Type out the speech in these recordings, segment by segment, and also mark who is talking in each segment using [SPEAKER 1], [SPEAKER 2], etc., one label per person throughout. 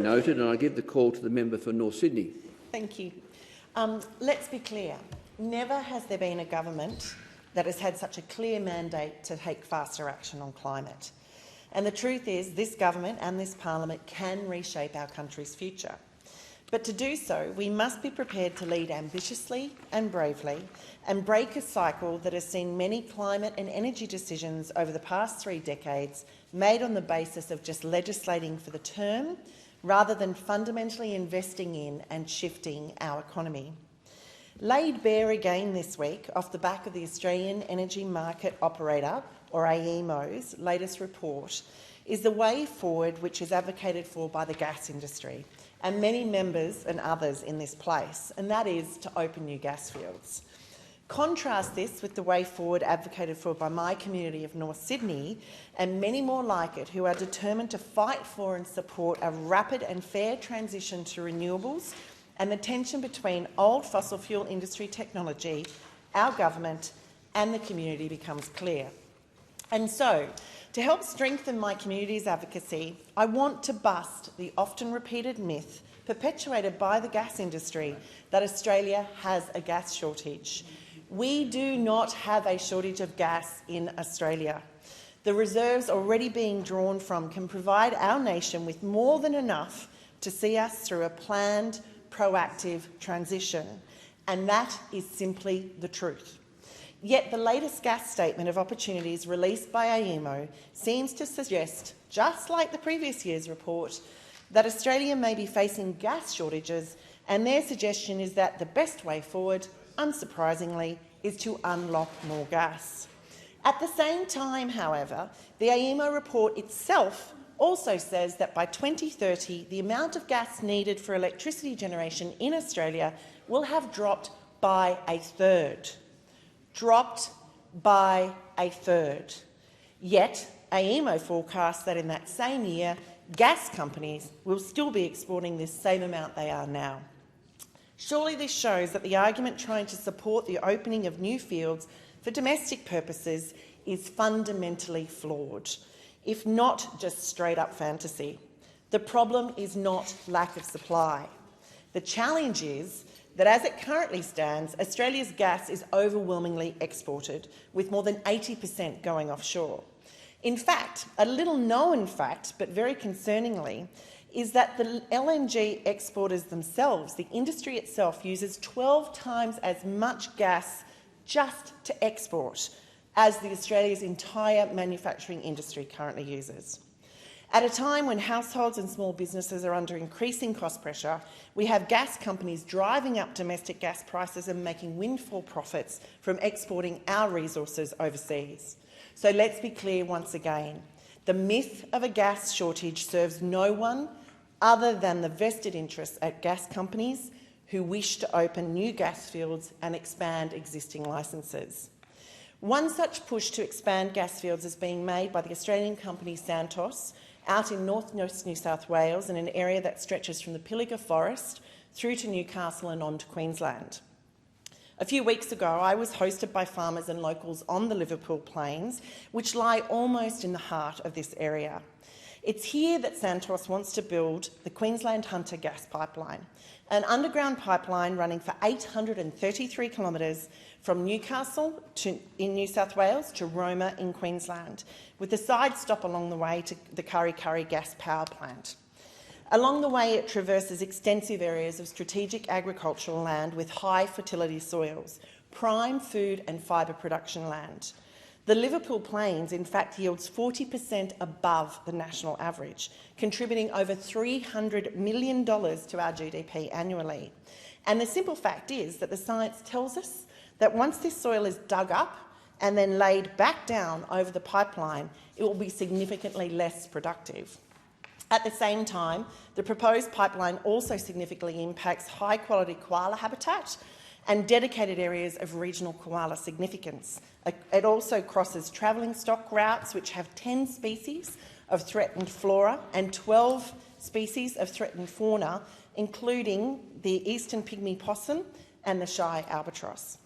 [SPEAKER 1] Noted, and I give the call to the member for North Sydney.
[SPEAKER 2] Thank you. Let's be clear. Never has there been a government that has had such a clear mandate to take faster action on climate. And the truth is, this government and this parliament can reshape our country's future. But to do so, we must be prepared to lead ambitiously and bravely and break a cycle that has seen many climate and energy decisions over the past 3 decades made on the basis of just legislating for the term rather than fundamentally investing in and shifting our economy. Laid bare again this week off the back of the Australian Energy Market Operator, or AEMO's, latest report is the way forward which is advocated for by the gas industry and many members and others in this place, and that is to open new gas fields. Contrast this with the way forward advocated for by my community of North Sydney and many more like it who are determined to fight for and support a rapid and fair transition to renewables, and the tension between old fossil fuel industry technology, our government and the community becomes clear. And so, to help strengthen my community's advocacy, I want to bust the often repeated myth perpetuated by the gas industry that Australia has a gas shortage. We do not have a shortage of gas in Australia. The reserves already being drawn from can provide our nation with more than enough to see us through a planned, proactive transition, and that is simply the truth. Yet the latest gas statement of opportunities released by AEMO seems to suggest, just like the previous year's report, that Australia may be facing gas shortages, and their suggestion is that the best way forward, unsurprisingly, is to unlock more gas. At the same time, however, the AEMO report itself also says that by 2030, the amount of gas needed for electricity generation in Australia will have dropped by a third. Dropped by a third. Yet, AEMO forecasts that in that same year, gas companies will still be exporting this same amount they are now. Surely this shows that the argument trying to support the opening of new fields for domestic purposes is fundamentally flawed, if not just straight-up fantasy. The problem is not lack of supply. The challenge is that as it currently stands, Australia's gas is overwhelmingly exported, with more than 80% going offshore. In fact, a little-known fact, but very concerningly, is that the LNG exporters themselves, the industry itself, uses 12 times as much gas just to export as Australia's entire manufacturing industry currently uses. At a time when households and small businesses are under increasing cost pressure, we have gas companies driving up domestic gas prices and making windfall profits from exporting our resources overseas. So let's be clear once again. The myth of a gas shortage serves no one other than the vested interests at gas companies who wish to open new gas fields and expand existing licences. One such push to expand gas fields is being made by the Australian company Santos out in north-west New South Wales in an area that stretches from the Pilliga Forest through to Newcastle and on to Queensland. A few weeks ago, I was hosted by farmers and locals on the Liverpool Plains, which lie almost in the heart of this area. It's here that Santos wants to build the Queensland Hunter Gas Pipeline, an underground pipeline running for 833 kilometres from Newcastle in New South Wales to Roma in Queensland, with a side stop along the way to the Kurri Kurri gas power plant. Along the way, it traverses extensive areas of strategic agricultural land with high fertility soils, prime food and fibre production land. The Liverpool Plains, in fact, yields 40% above the national average, contributing over $300 million to our GDP annually. And the simple fact is that the science tells us that once this soil is dug up and then laid back down over the pipeline, it will be significantly less productive. At the same time, the proposed pipeline also significantly impacts high-quality koala habitat and dedicated areas of regional koala significance. It also crosses travelling stock routes which have 10 species of threatened flora and 12 species of threatened fauna, including the eastern pygmy possum and the shy albatross.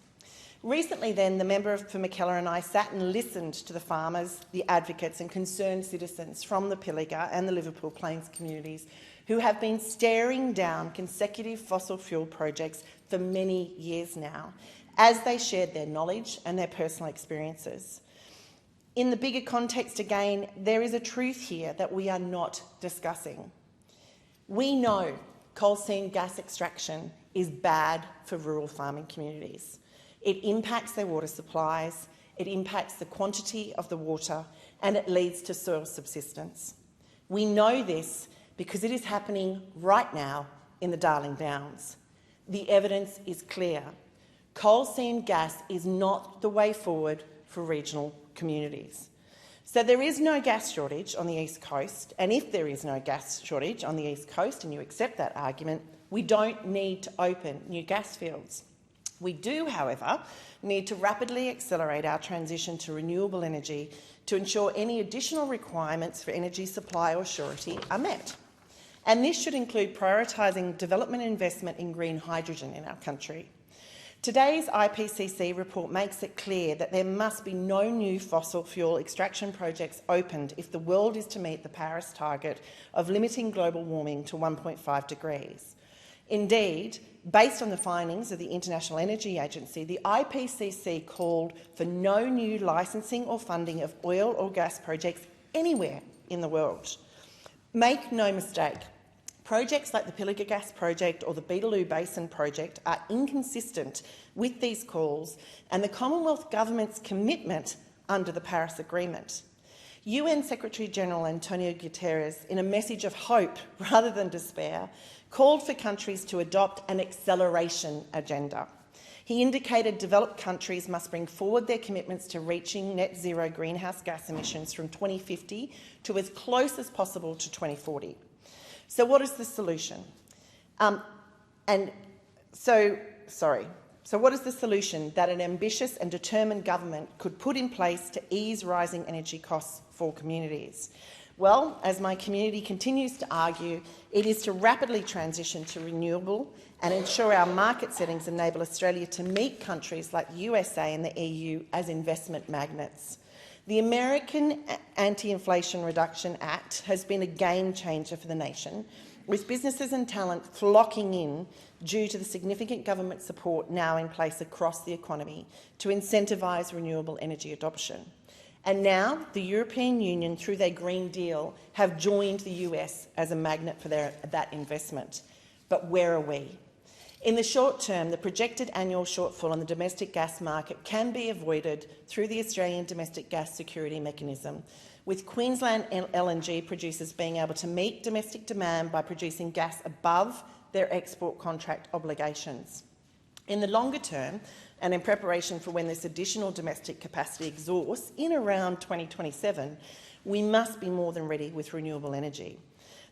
[SPEAKER 2] Recently then, the member for Mackellar and I sat and listened to the farmers, the advocates and concerned citizens from the Pilliga and the Liverpool Plains communities who have been staring down consecutive fossil fuel projects for many years now, as they shared their knowledge and their personal experiences. In the bigger context, again, there is a truth here that we are not discussing. We know coal seam gas extraction is bad for rural farming communities. It impacts their water supplies, it impacts the quantity of the water, and it leads to soil subsidence. We know this because it is happening right now in the Darling Downs. The evidence is clear. Coal seam gas is not the way forward for regional communities. So there is no gas shortage on the East Coast, and if there is no gas shortage on the East Coast, and you accept that argument, we don't need to open new gas fields. We do, however, need to rapidly accelerate our transition to renewable energy to ensure any additional requirements for energy supply or surety are met. And this should include prioritising development and investment in green hydrogen in our country. Today's IPCC report makes it clear that there must be no new fossil fuel extraction projects opened if the world is to meet the Paris target of limiting global warming to 1.5 degrees. Indeed, based on the findings of the International Energy Agency, the IPCC called for no new licensing or funding of oil or gas projects anywhere in the world. Make no mistake, projects like the Pilliga Gas Project or the Beetaloo Basin Project are inconsistent with these calls and the Commonwealth Government's commitment under the Paris Agreement. UN Secretary-General Antonio Guterres, in a message of hope rather than despair, called for countries to adopt an acceleration agenda. He indicated developed countries must bring forward their commitments to reaching net zero greenhouse gas emissions from 2050 to as close as possible to 2040. So what is the solution? So what is the solution that an ambitious and determined government could put in place to ease rising energy costs for communities? Well, as my community continues to argue, it is to rapidly transition to renewable and ensure our market settings enable Australia to meet countries like the USA and the EU as investment magnets. The American Anti-Inflation Reduction Act has been a game changer for the nation, with businesses and talent flocking in due to the significant government support now in place across the economy to incentivise renewable energy adoption. And now the European Union, through their Green Deal, have joined the US as a magnet for that investment. But where are we? In the short term, the projected annual shortfall on the domestic gas market can be avoided through the Australian Domestic Gas Security Mechanism, with Queensland LNG producers being able to meet domestic demand by producing gas above their export contract obligations. In the longer term, and in preparation for when this additional domestic capacity exhausts in around 2027, we must be more than ready with renewable energy.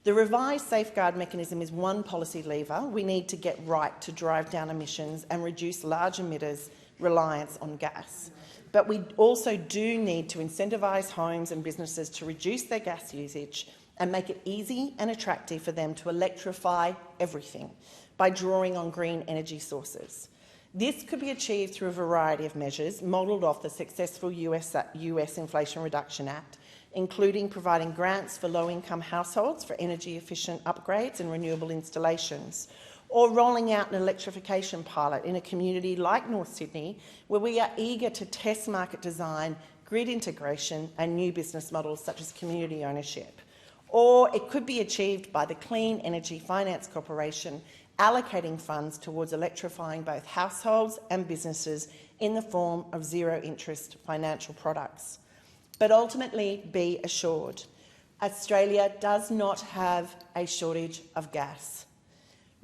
[SPEAKER 2] The revised safeguard mechanism is one policy lever we need to get right to drive down emissions and reduce large emitters' reliance on gas. But we also do need to incentivise homes and businesses to reduce their gas usage and make it easy and attractive for them to electrify everything by drawing on green energy sources. This could be achieved through a variety of measures modelled off the successful US Inflation Reduction Act, including providing grants for low-income households for energy-efficient upgrades and renewable installations, or rolling out an electrification pilot in a community like North Sydney, where we are eager to test market design, grid integration and new business models such as community ownership. Or it could be achieved by the Clean Energy Finance Corporation allocating funds towards electrifying both households and businesses in the form of zero-interest financial products. But ultimately, be assured, Australia does not have a shortage of gas.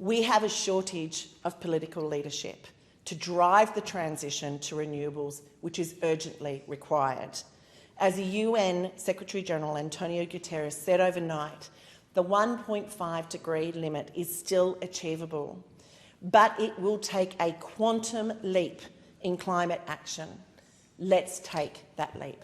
[SPEAKER 2] We have a shortage of political leadership to drive the transition to renewables, which is urgently required. As the UN Secretary-General Antonio Guterres said overnight, the 1.5-degree limit is still achievable, but it will take a quantum leap in climate action. Let's take that leap.